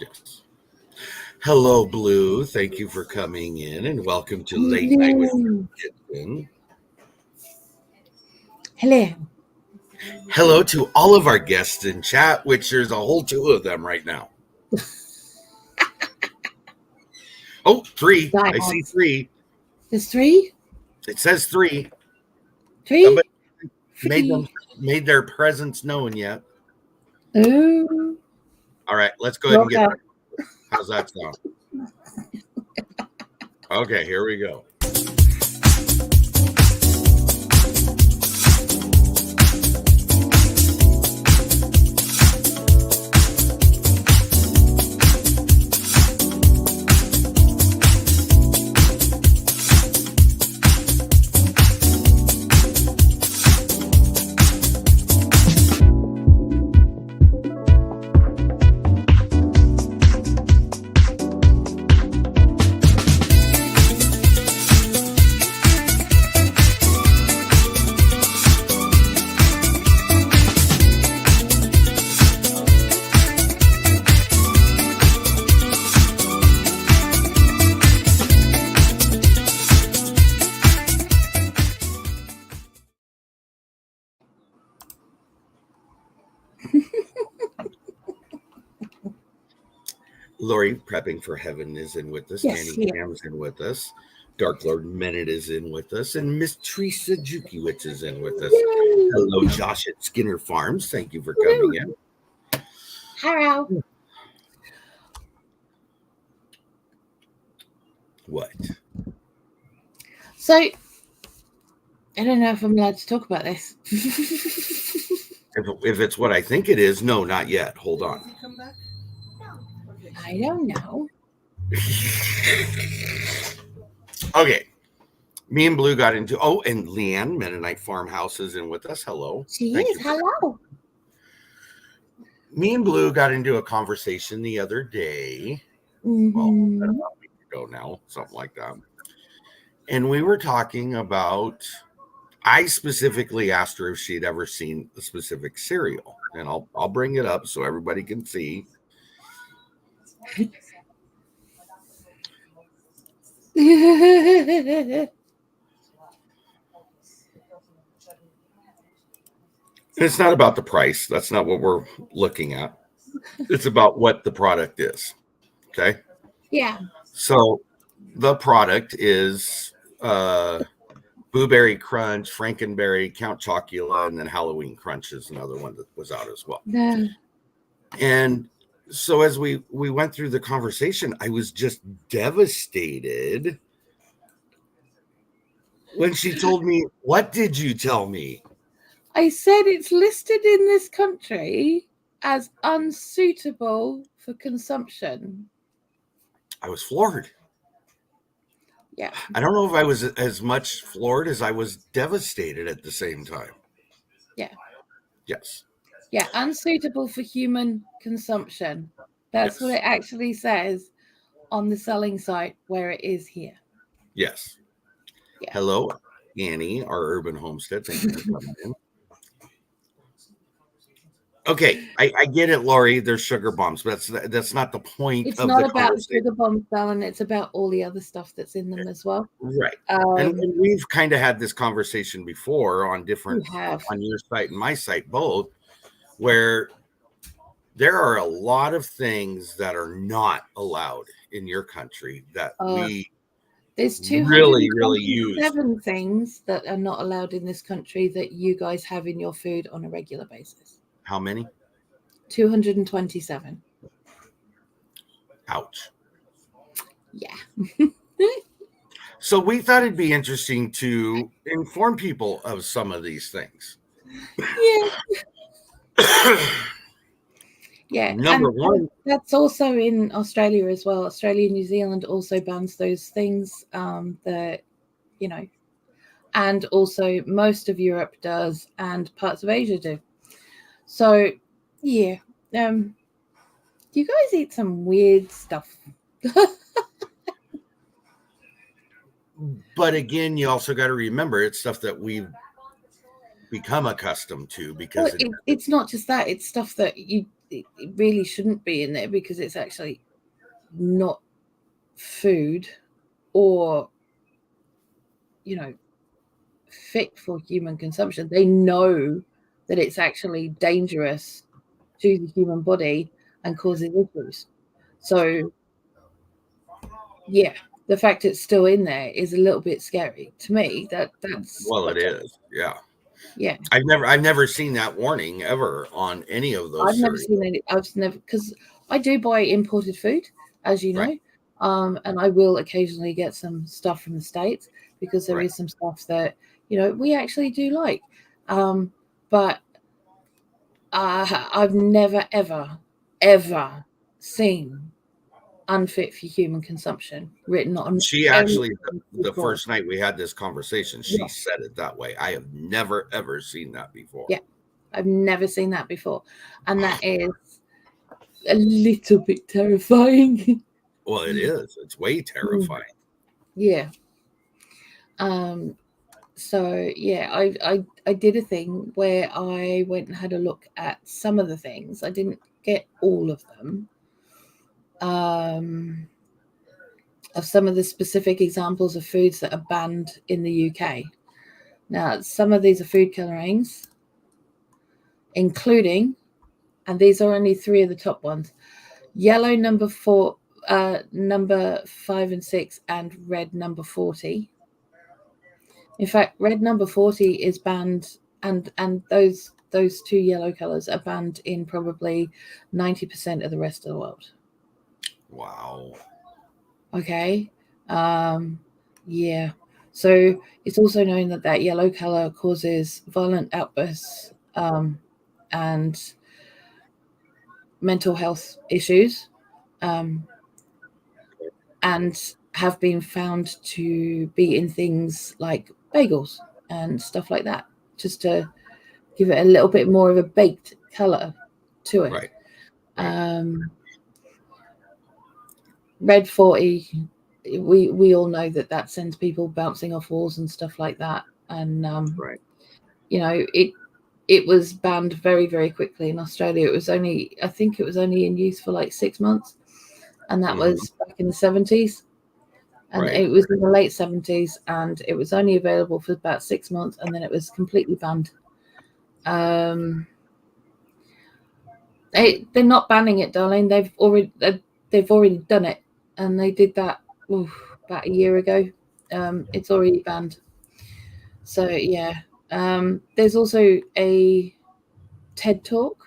Yes. Hello, BLOO. Thank you for coming in and welcome to Late Night with Kitchen. Hello. Hello to all of our guests in chat, which there's a whole two of them right now. Oh, three. I see three. There's three? It says three. Three? Somebody made their presence known yet. Oh. All right, let's go ahead and get there. How's that sound? Okay, here we go. Lori, prepping for heaven, is in with us. Yes, Manny Cam's in with us. Dark Lord Menet is in with us. And Miss Teresa Jukiewicz is in with us. Yay. Hello, Josh at Skinner Farms. Thank you for coming in. Hello. What? So, I don't know if I'm allowed to talk about this. If it's what I think it is, no, not yet. Hold on. I don't know. Okay. Me and BLOO got into, and Leanne, Mennonite Farmhouse, is in with us. Hello. She is. Hello. Me and BLOO got into a conversation the other day. Mm-hmm. Well, about a week ago now, something like that. And we were talking about, I specifically asked her if she'd ever seen a specific cereal. And I'll bring it up so everybody can see. It's not about the price. That's not what we're looking at. It's about what the product is. Okay. Yeah. So the product is Blueberry Crunch, Frankenberry, Count Chocula, and then Halloween Crunch is another one that was out as well. Yeah. And so as we went through the conversation, I was just devastated when she told me, "What did you tell me?" I said it's listed in this country as unsuitable for consumption. I was floored. Yeah. I don't know if I was as much floored as I was devastated at the same time. Yeah. Yes. Yeah, unsuitable for human consumption. That's what it actually says on the selling site where it is here. Yes. Yeah. Hello, Annie, our urban homestead. Thank you for coming in. Okay, I get it, Lori. There's sugar bombs, but that's not the point. It's not about the sugar bombs, Alan. It's about all the other stuff that's in them as well. Right. And we've kind of had this conversation before on different, on your site and my site both, where there are a lot of things that are not allowed in your country that there's really use. 7 things that are not allowed in this country that you guys have in your food on a regular basis. How many? 227. Ouch. Yeah. So we thought it'd be interesting to inform people of some of these things. Yeah. Yeah. Number one. That's also in Australia as well. Australia and New Zealand also bans those things that, you know, and also most of Europe does and parts of Asia do. So, yeah. You guys eat some weird stuff. But again, you also got to remember it's stuff that we've become accustomed to because it's not just that. It's stuff that it really shouldn't be in there because it's actually not food or, you know, fit for human consumption. They know that it's actually dangerous to the human body and causes issues. So, yeah, the fact it's still in there is a little bit scary to me. That's well, it is. Yeah. Yeah. I've never seen that warning ever on any of those. I've never seen any. I've never, because I do buy imported food, as you know, Right. And I will occasionally get some stuff from the States because there is some stuff that, you know, we actually do like. But I've never, ever seen unfit for human consumption written on. She actually, the first night we had this conversation, she said it that way. I have never, ever seen that before. Yeah, I've never seen that before. And that is a little bit terrifying. Well, it is. It's way terrifying. Yeah. So yeah, I did a thing where I went and had a look at some of the things. I didn't get all of them. Of some of the specific examples of foods that are banned in the UK. Now, some of these are food colorings, including, and these are only 3 of the top ones: yellow number 4, number 5 and 6, and red number 40. In fact, red number 40 is banned, and those 2 yellow colors are banned in probably 90% of the rest of the world. Wow. Okay. Yeah. So it's also known that yellow color causes violent outbursts and mental health issues, and have been found to be in things like bagels and stuff like that, just to give it a little bit more of a baked color to it. Red 40, we all know that sends people bouncing off walls and stuff like that. And you know, it was banned very, very quickly in Australia. It was only, I think it was only in use for like 6 months, and that was back in the 70s. And it was in the late 70s, and it was only available for about 6 months, and then it was completely banned. They're not banning it, darling. They've already done it, and they did that about a year ago. It's already banned. So yeah, there's also a TED talk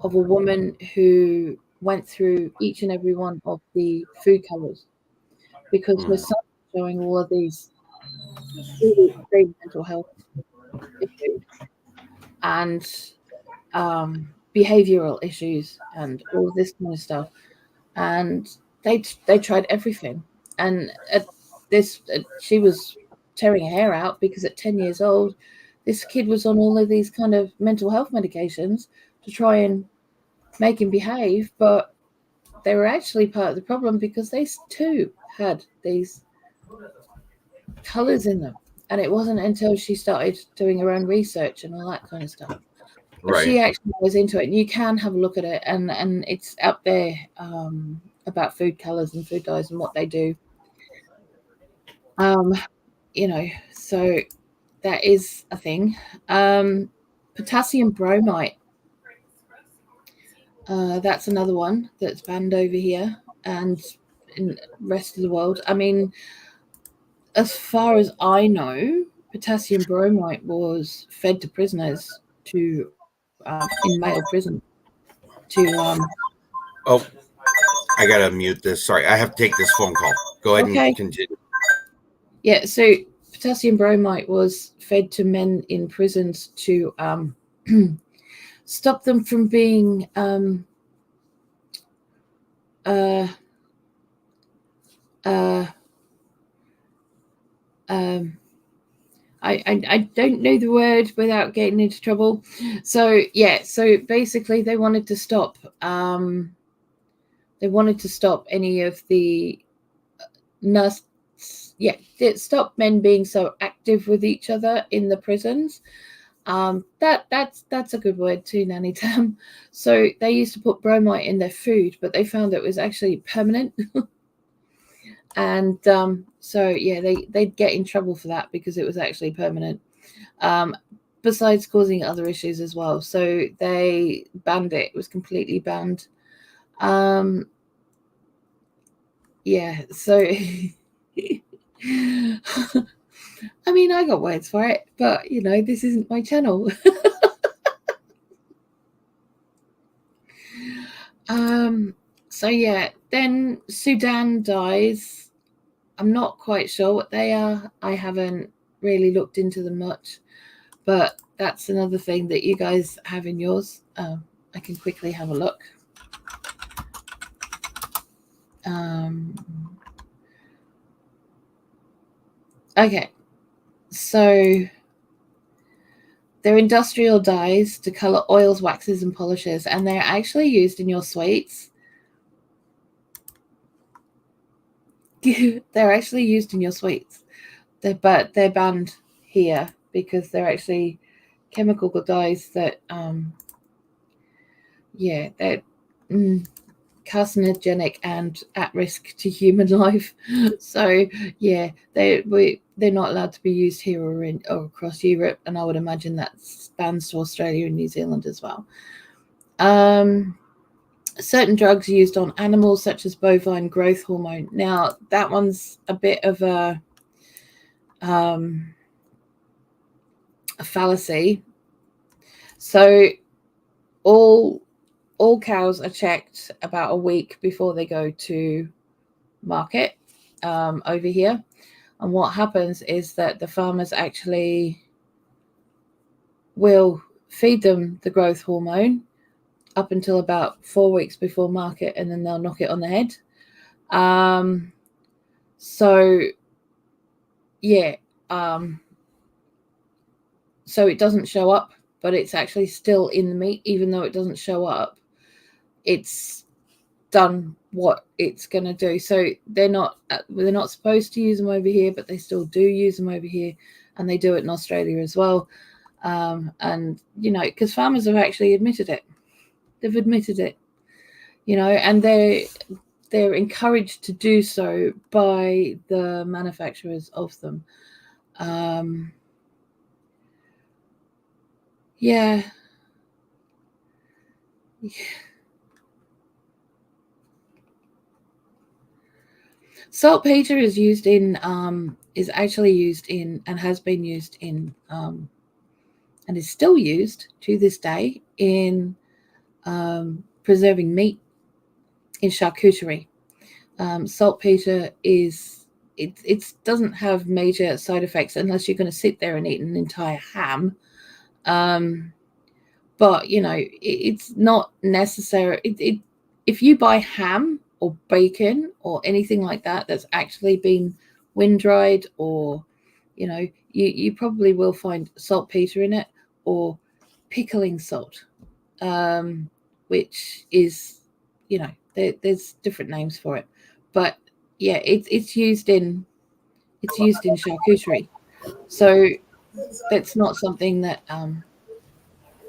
of a woman who went through each and every one of the food colors, because her son was showing all of these really extreme mental health issues and behavioral issues and all this kind of stuff, and they tried everything. And she was tearing her hair out because at 10 years old, this kid was on all of these kind of mental health medications to try and make him behave, but they were actually part of the problem because they too had these colors in them. And it wasn't until she started doing her own research and all that kind of stuff. But she actually was into it. And you can have a look at it, and it's out there about food colors and food dyes and what they do. You know, so that is a thing. Potassium bromide. That's another one that's banned over here and in the rest of the world. I mean, as far as I know, potassium bromide was fed to prisoners to in male prison to oh, I gotta mute this. Sorry, I have to take this phone call. Go ahead and continue. Yeah, so potassium bromide was fed to men in prisons to stop them from being I don't know the word without getting into trouble. So yeah, so basically they wanted to stop any of the stop men being so active with each other in the prisons. That's a good word too, Nanny Tam. So they used to put bromite in their food, but they found it was actually permanent. And so yeah, they'd get in trouble for that because it was actually permanent. Besides causing other issues as well. So they banned it. It was completely banned. Yeah, so I mean, I got words for it, but you know, this isn't my channel. So yeah, then Sudan dies. I'm not quite sure what they are. I haven't really looked into them much, but that's another thing that you guys have in yours. I can quickly have a look. Okay, so they're industrial dyes to color oils, waxes, and polishes, and they're actually used in your sweets. They're actually used in your sweets, but they're banned here because they're actually chemical dyes that, yeah, they're carcinogenic and at risk to human life. So yeah, they're not allowed to be used here or across Europe, and I would imagine that spans to Australia and New Zealand as well. Certain drugs used on animals, such as bovine growth hormone. Now that one's a bit of a fallacy. So all cows are checked about a week before they go to market over here. And what happens is that the farmers actually will feed them the growth hormone up until about 4 weeks before market, and then they'll knock it on the head. So yeah, so it doesn't show up, but it's actually still in the meat. Even though it doesn't show up, it's done what it's going to do. So they're not supposed to use them over here, but they still do use them over here, and they do it in Australia as well. And you know, because farmers have actually admitted it. They've admitted it, you know, and they're encouraged to do so by the manufacturers of them. Yeah. Saltpeter is used in is actually used in and has been used in and is still used to this day in preserving meat in charcuterie. Saltpeter is it doesn't have major side effects unless you're going to sit there and eat an entire ham. But you know, it's not necessary. If you buy ham or bacon or anything like that that's actually been wind dried, or you know, you probably will find saltpeter in it, or pickling salt, which is, you know, there's different names for it, but yeah, it's used in charcuterie. So that's not something that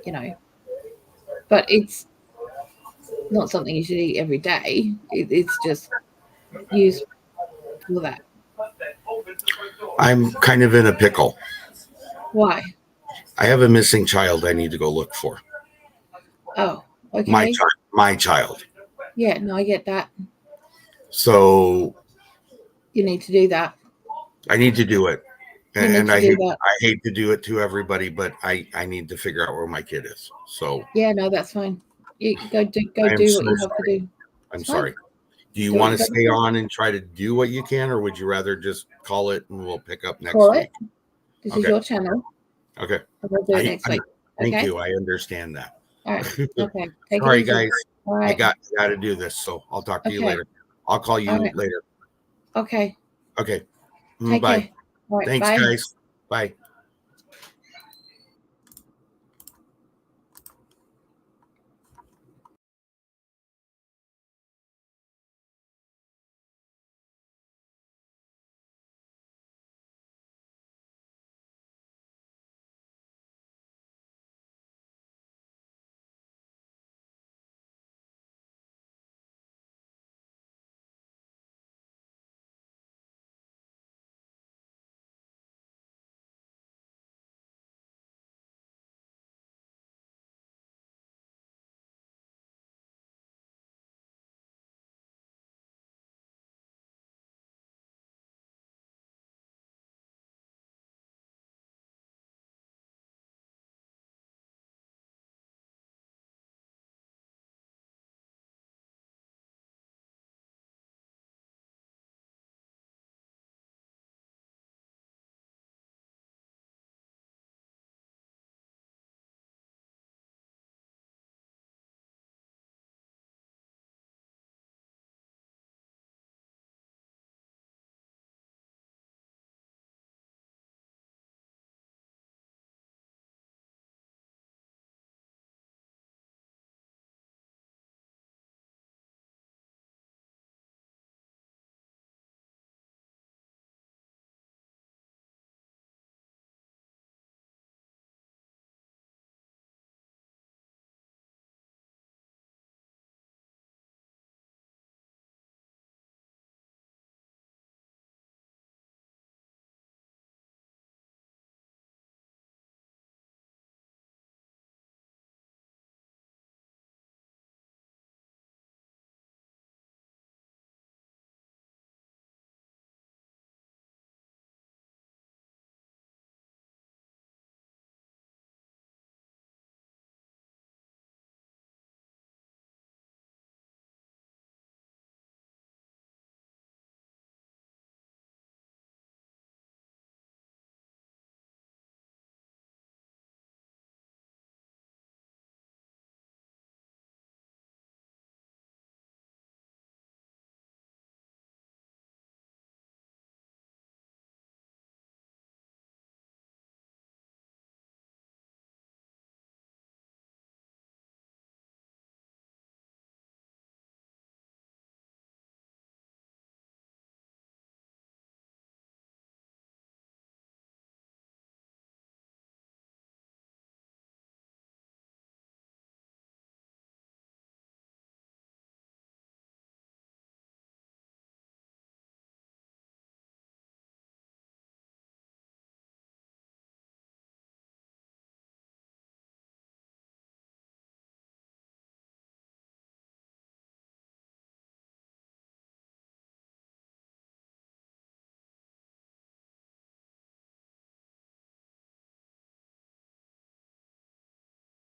you know, but it's not something you should eat every day. It's just used for that. I'm kind of in a pickle. Why? I have a missing child I need to go look for. Oh, okay. My child. Yeah, no, I get that. So you need to do that. I need to do it. And I hate to do it to everybody, but I need to figure out where my kid is. So yeah, no, that's fine. You go do what you have to do. I'm sorry. Do you want to stay on and try to do what you can, or would you rather just call it and we'll pick up next week? This is your channel. Okay. We'll do it next week. Thank you. I understand that. All right. Okay. Sorry, guys. Right. I got to do this, so I'll talk to you later. I'll call you later. Okay. Okay. Take Bye. care. Right, thanks, bye. guys. Bye.